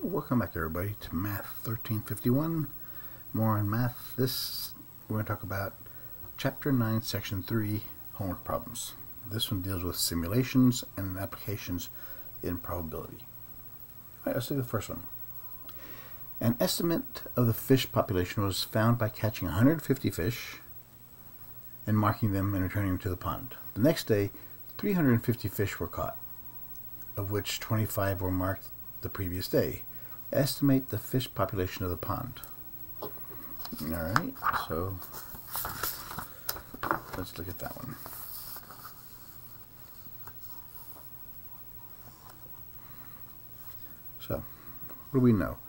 Welcome back everybody to Math 1351. More on math. We're going to talk about Chapter 9, Section 3, homework problems. This one deals with simulations and applications in probability. Alright, let's look at the first one. An estimate of the fish population was found by catching 150 fish and marking them and returning them to the pond. The next day, 350 fish were caught, of which 25 were marked the previous day. Estimate the fish population of the pond. Alright, so let's look at that one. So, what do we know?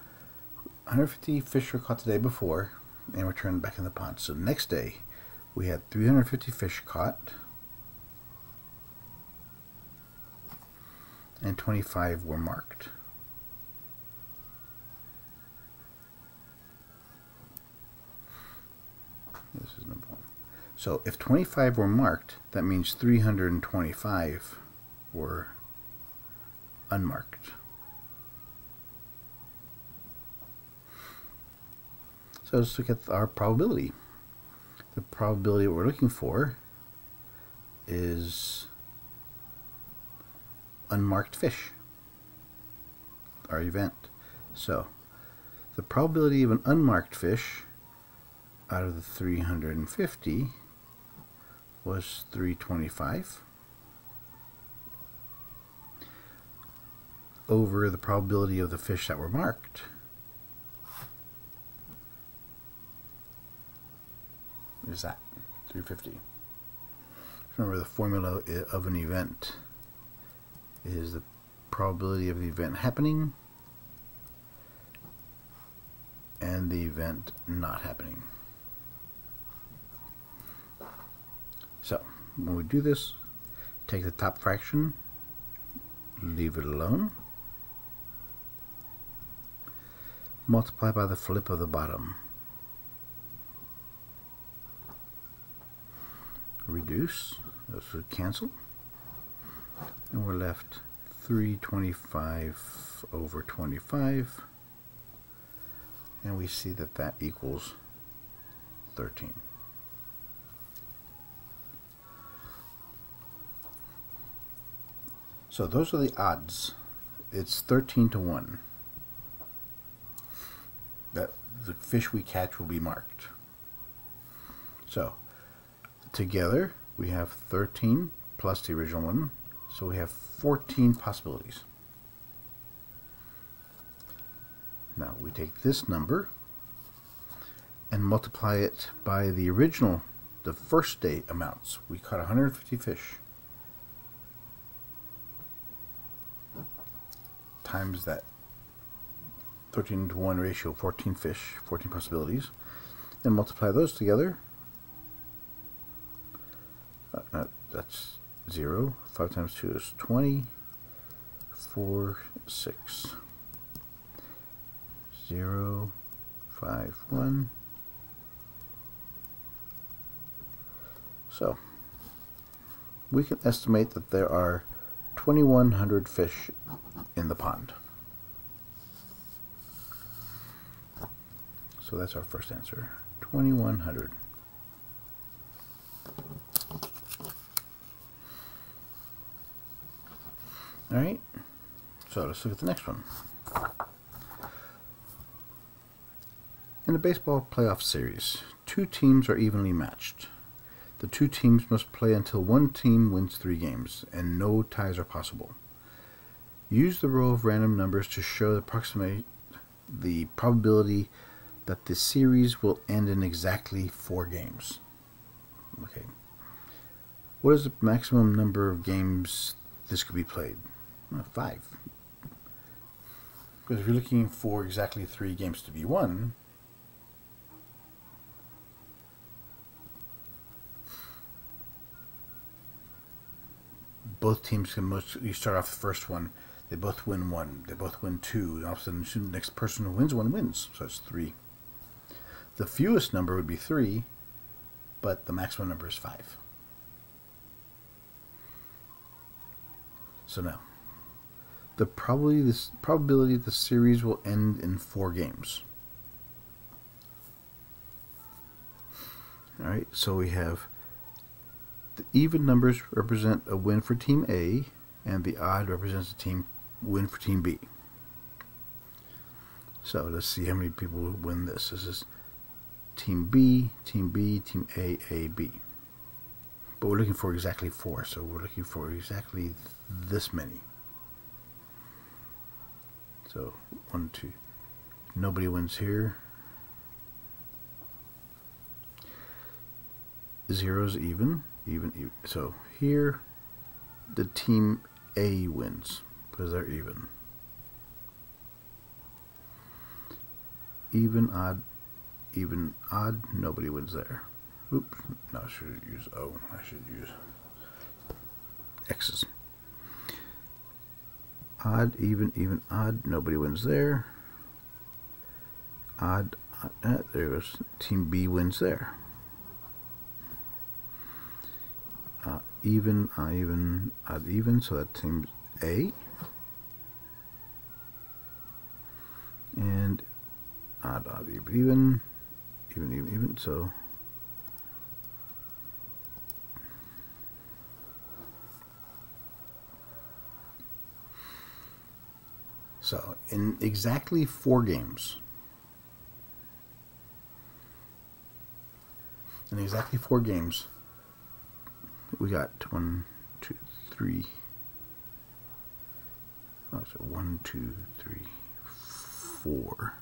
150 fish were caught the day before and returned back in the pond. So next day, we had 350 fish caught and 25 were marked. This is number one. So if 25 were marked, that means 325 were unmarked. So let's look at our probability. The probability we're looking for is unmarked fish, our event. So the probability of an unmarked fish out of the 350 was 325 over the probability of the fish that were marked. Is that 350. Remember, the formula of an event is the probability of the event happening and the event not happening. So when we do this, take the top fraction, leave it alone, multiply by the flip of the bottom, reduce, those would cancel, and we're left 325 over 25, and we see that that equals 13. So those are the odds. It's 13 to 1 that the fish we catch will be marked. So together we have 13 plus the original one, so we have 14 possibilities. Now we take this number and multiply it by the original, the first day amounts. We caught 150 fish times that 13 to 1 ratio, 14 fish, 14 possibilities, and multiply those together. That's 0. 5 times 2 is 20. 4, 6. 0, 5, 1. So we can estimate that there are 2,100 fish in the pond. So that's our first answer, 2,100. Alright, so let's look at the next one. In the baseball playoff series, two teams are evenly matched. The two teams must play until one team wins 3 games, and no ties are possible. Use the row of random numbers to show approximate the probability that the series will end in exactly 4 games. Okay. What is the maximum number of games this could be played? 5. Because if you're looking for exactly 3 games to be won, both teams can you start off the first one, they both win 1, they both win 2, and all of a sudden the next person who wins 1 wins, so it's 3. The fewest number would be 3, but the maximum number is 5. So now, the probability the series will end in 4 games. All right, so we have the even numbers represent a win for Team A, and the odd represents a win for Team B. So let's see how many people win this. This is Team B, Team B, Team A, B. But we're looking for exactly 4, so we're looking for exactly this many. So 1, 2. Nobody wins here. 0's even. So here, the Team A wins because they're even. Even, odd, nobody wins there. Oops, no, I should use O. I should use X's. Odd, even, odd, nobody wins there. Odd, there goes Team B wins there. Even, odd, even, so that Team A. And odd, even, so in exactly 4 games, we got 1, 2, 3. Oh, so 1, 2, 3, 4.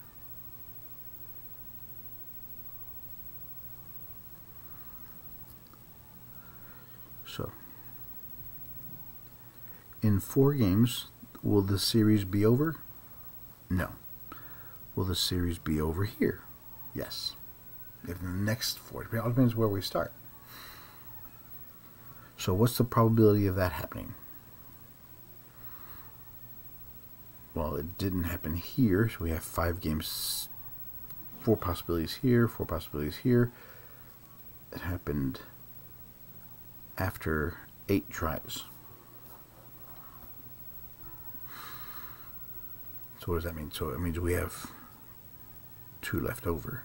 So, in 4 games, will the series be over? No. Will the series be over here? Yes. In the next 4, it all depends where we start. So what's the probability of that happening? Well, it didn't happen here, so we have 5 games, 4 possibilities here, 4 possibilities here. It happened after 8 tries. So what does that mean? So it means we have 2 left over.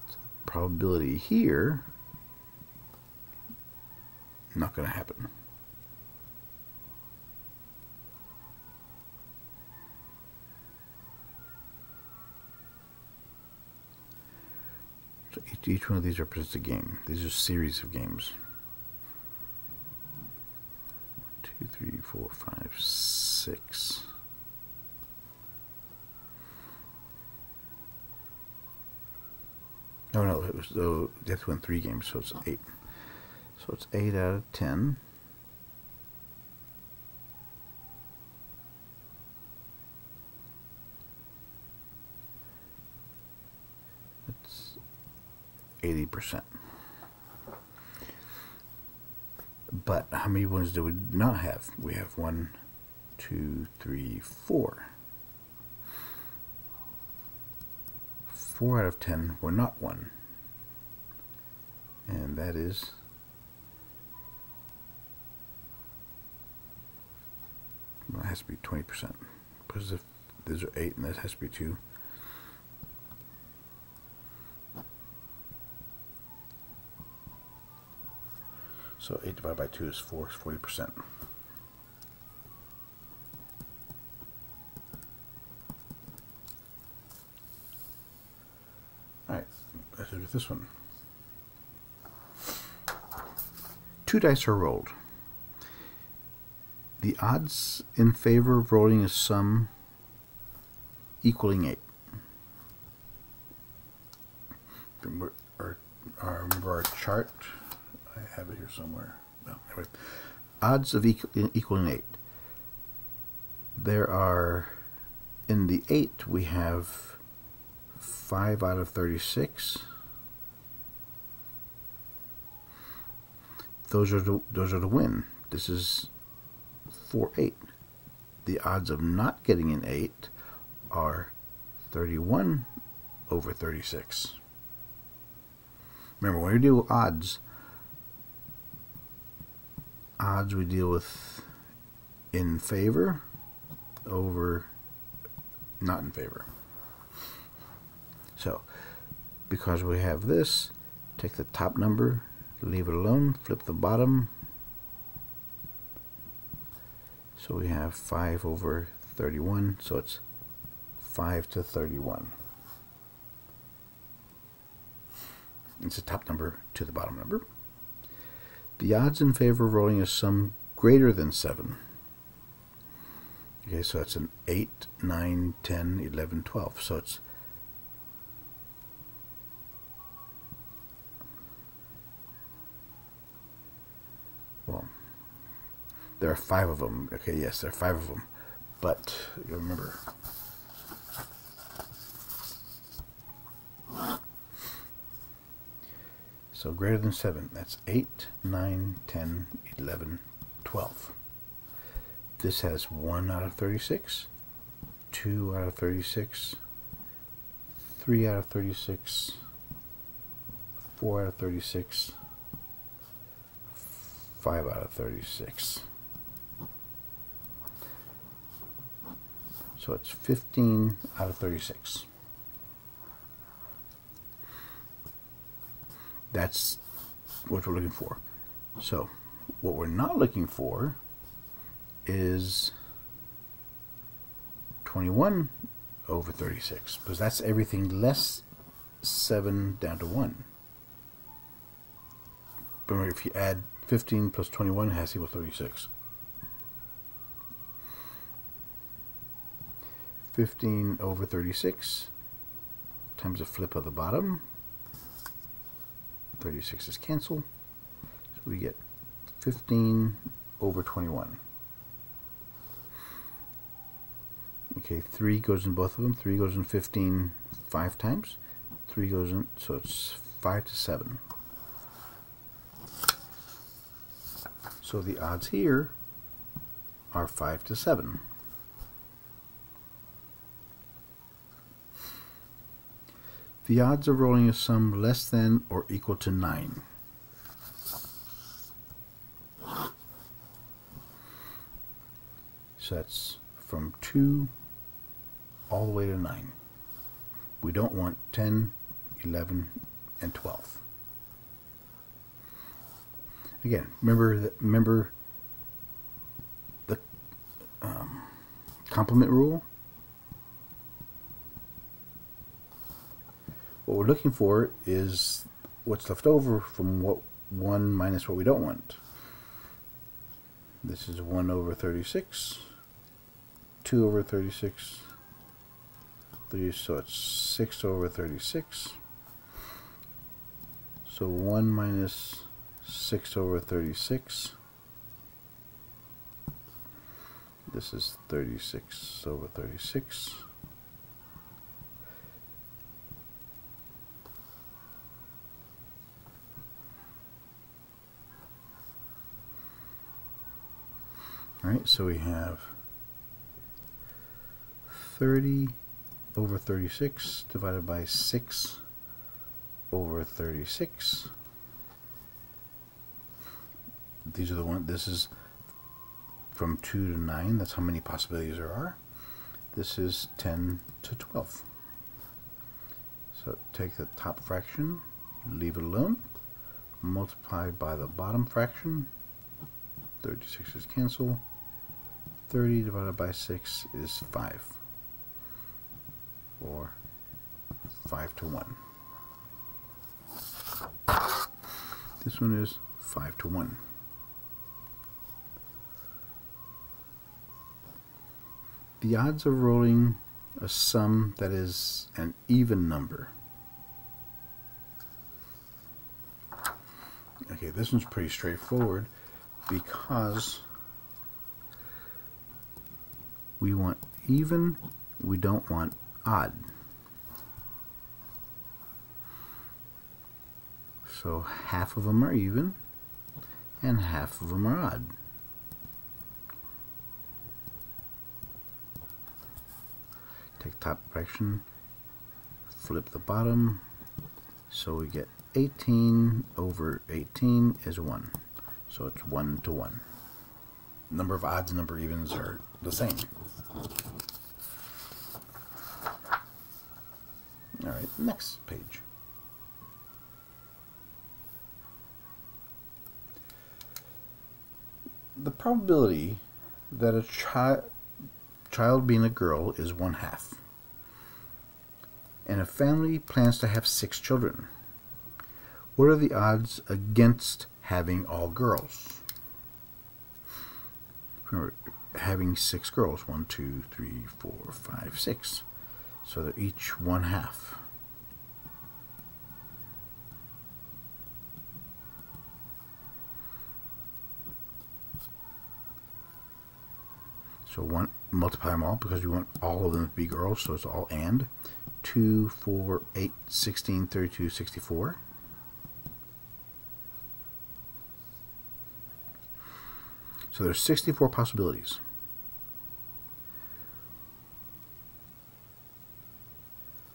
So the probability here, not going to happen. So each one of these represents a game. These are a series of games. 1, 2, 3, 4, 5, 6. Oh no, it was though you have to win 3 games, so it's 8. So it's 8 out of 10. It's 80%. But how many ones do we not have? We have 1, 2, 3, 4. 4 out of 10 were not 1. And that is well, it has to be 20%. Because if these are 8 and this has to be 2. So 8 divided by 2 is 4, is 40%. Alright, let's do this one. 2 dice are rolled. The odds in favor of rolling a sum equaling 8. Remember our chart? I have it here somewhere. No, anyway. Odds of equaling 8. There are, in the 8, we have 5 out of 36. Those are the win. This is 4/8. The odds of not getting an 8 are 31 over 36. Remember, when we deal with odds we deal with in favor over not in favor. So, because we have this, take the top number, leave it alone, flip the bottom. So we have 5 over 31, so it's 5 to 31. It's the top number to the bottom number. The odds in favor of rolling a sum greater than 7. Okay, so it's an 8, 9, 10, 11, 12. So it's there are 5 of them. Okay, yes, there are 5 of them. But you remember, so greater than 7, that's 8, 9, 10, 11, 12. This has 1 out of 36, 2 out of 36, 3 out of 36, 4 out of 36, 5 out of 36. So it's 15 out of 36. That's what we're looking for. So what we're not looking for is 21 over 36, because that's everything less 7 down to 1. Remember, if you add 15 plus 21, it has to equal 36. 15 over 36 times the flip of the bottom. 36 is canceled. So we get 15 over 21. Okay, 3 goes in both of them. 3 goes in 15 5 times. 3 goes in, so it's 5 to 7. So the odds here are 5 to 7. The odds of rolling a sum less than or equal to 9. So that's from 2 all the way to 9. We don't want 10, 11, and 12. Again, remember the complement rule. What we're looking for is what's left over from what 1 minus what we don't want. This is 1 over 36, 2 over 36, 3, so it's 6 over 36. So 1 minus 6 over 36. This is 36 over 36. Alright, so we have 30 over 36 divided by 6 over 36. These are the ones, this is from 2 to 9, that's how many possibilities there are. This is 10 to 12. So take the top fraction, leave it alone, multiply by the bottom fraction, 36 is cancelled. 30 divided by 6 is 5, or 5 to 1. This one is 5 to 1. The odds of rolling a sum that is an even number. Okay, this one's pretty straightforward because we want even, we don't want odd. So half of them are even and half of them are odd. Take top fraction, flip the bottom, so we get 18 over 18 is 1. So it's 1 to 1. Number of odds and number of evens are the same. Alright, next page. The probability that a child being a girl is 1/2. And a family plans to have 6 children. What are the odds against having all girls? Remember, having 6 girls. 1, 2, 3, 4, 5, 6. So they're each 1/2. So multiply them all because we want all of them to be girls, so it's all and. 2, 4, 8, 16, 32, 64. So there's 64 possibilities.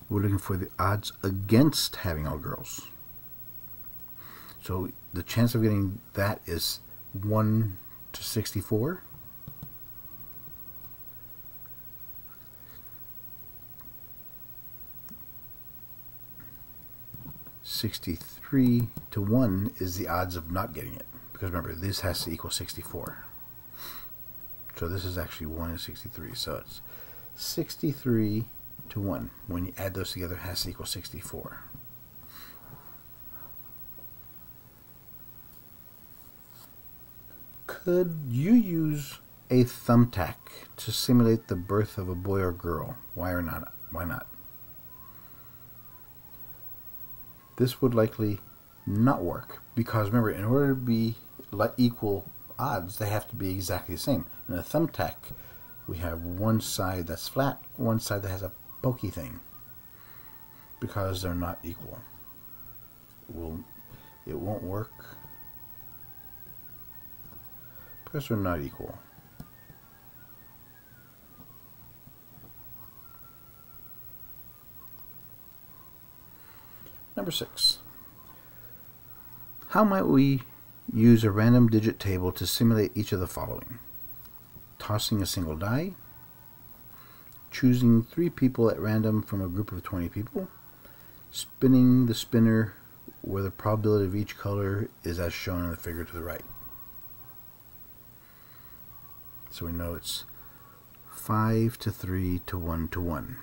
We're looking for the odds against having all girls. So the chance of getting that is 1 to 64. 63 to 1 is the odds of not getting it. Because remember, this has to equal 64. So this is actually 1 and 63. So it's 63 to 1. When you add those together, it has to equal 64. Could you use a thumbtack to simulate the birth of a boy or girl? Why or not? Why not? This would likely not work because remember, in order to be equal odds, they have to be exactly the same. In a thumbtack, we have one side that's flat, one side that has a pokey thing, because they're not equal. It won't work because they're not equal. Number 6. How might we use a random digit table to simulate each of the following? Tossing a single die, choosing 3 people at random from a group of 20 people, spinning the spinner where the probability of each color is as shown in the figure to the right. So we know it's 5 to 3 to 1 to 1.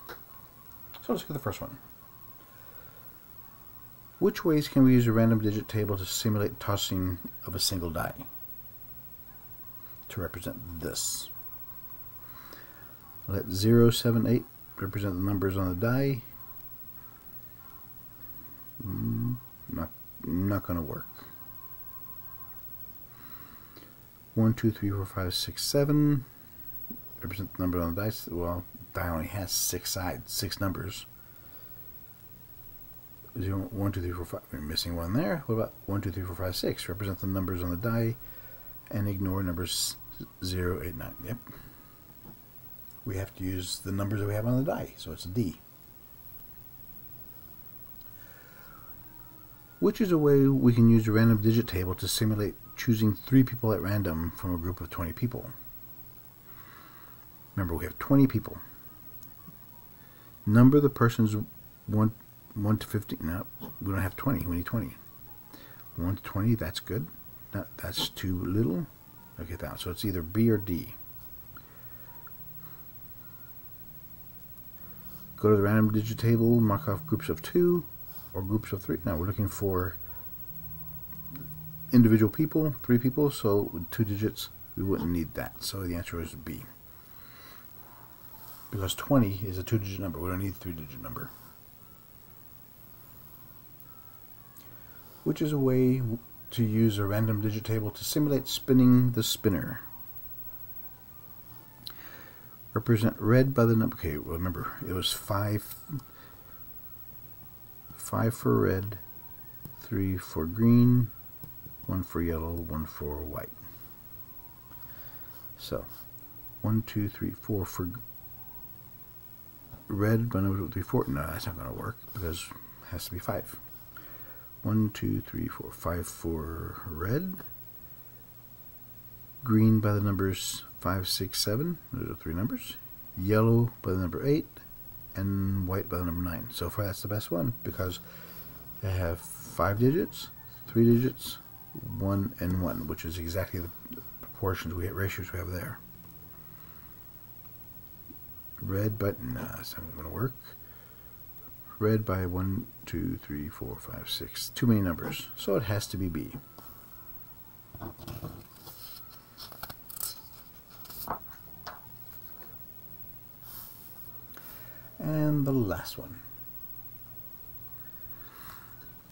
So let's look at the first one. Which ways can we use a random digit table to simulate tossing of a single die to represent this? Let 0, 7, 8 represent the numbers on the die. Not going to work. 1, 2, 3, 4, 5, 6, 7 represent the number on the dice. Well, die only has 6 sides, 6 numbers. 0, 1, 2, 3, 4, 5. We're missing one there. What about 1, 2, 3, 4, 5, 6? Represent the numbers on the die and ignore numbers 0, 8, 9. Yep. We have to use the numbers that we have on the die, so it's D. Which is a way we can use a random digit table to simulate choosing 3 people at random from a group of 20 people. Remember, we have 20 people. Number the persons 1 to 15. No, we don't have 20. We need 20. 1 to 20, that's good. No, that's too little. Okay, so it's either B or D. Go to the random digit table, mark off groups of 2 or groups of 3. Now we're looking for individual people, 3 people, so with 2 digits, we wouldn't need that. So the answer is B. Because 20 is a 2-digit number. We don't need a 3-digit number. Which is a way to use a random digit table to simulate spinning the spinner. Represent red by the number. Okay, well, remember, it was 5 for red, 3 for green, 1 for yellow, 1 for white. So 1, 2, 3, 4 for red by number 3, 4. No, that's not going to work because it has to be 5. 1, 2, 3, 4, 5 for red. Green by the numbers 5, 6, 7. Those are 3 numbers. Yellow by the number 8. And white by the number 9. So far that's the best one because I have 5 digits, 3 digits, 1 and 1, which is exactly the proportions ratios we have there. Red, but no, that's not going to work. Red by 1, 2, 3, 4, 5, 6. Too many numbers. So it has to be B. And the last one.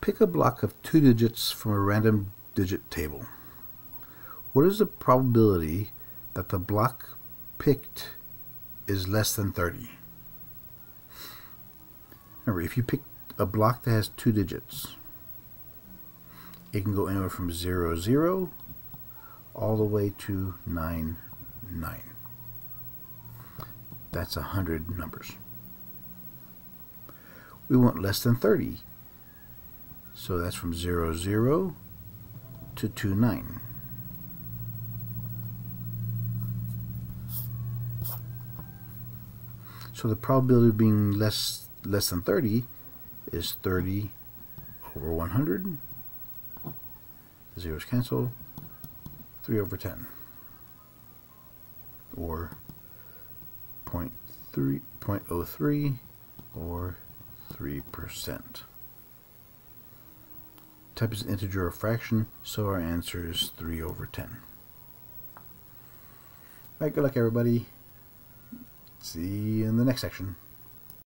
Pick a block of 2 digits from a random digit table. What is the probability that the block picked is less than 30? Remember, if you pick a block that has 2 digits, it can go anywhere from 0, 0 all the way to 9, 9. That's 100 numbers. We want less than 30. So that's from 0, 0 to 2, 9. So the probability of being less than 30 is 30 over 100. The zeros cancel. 3 over 10. Or 0.03 or 3%. Type is an integer or fraction, so our answer is 3 over 10. Alright, good luck everybody. See you in the next section.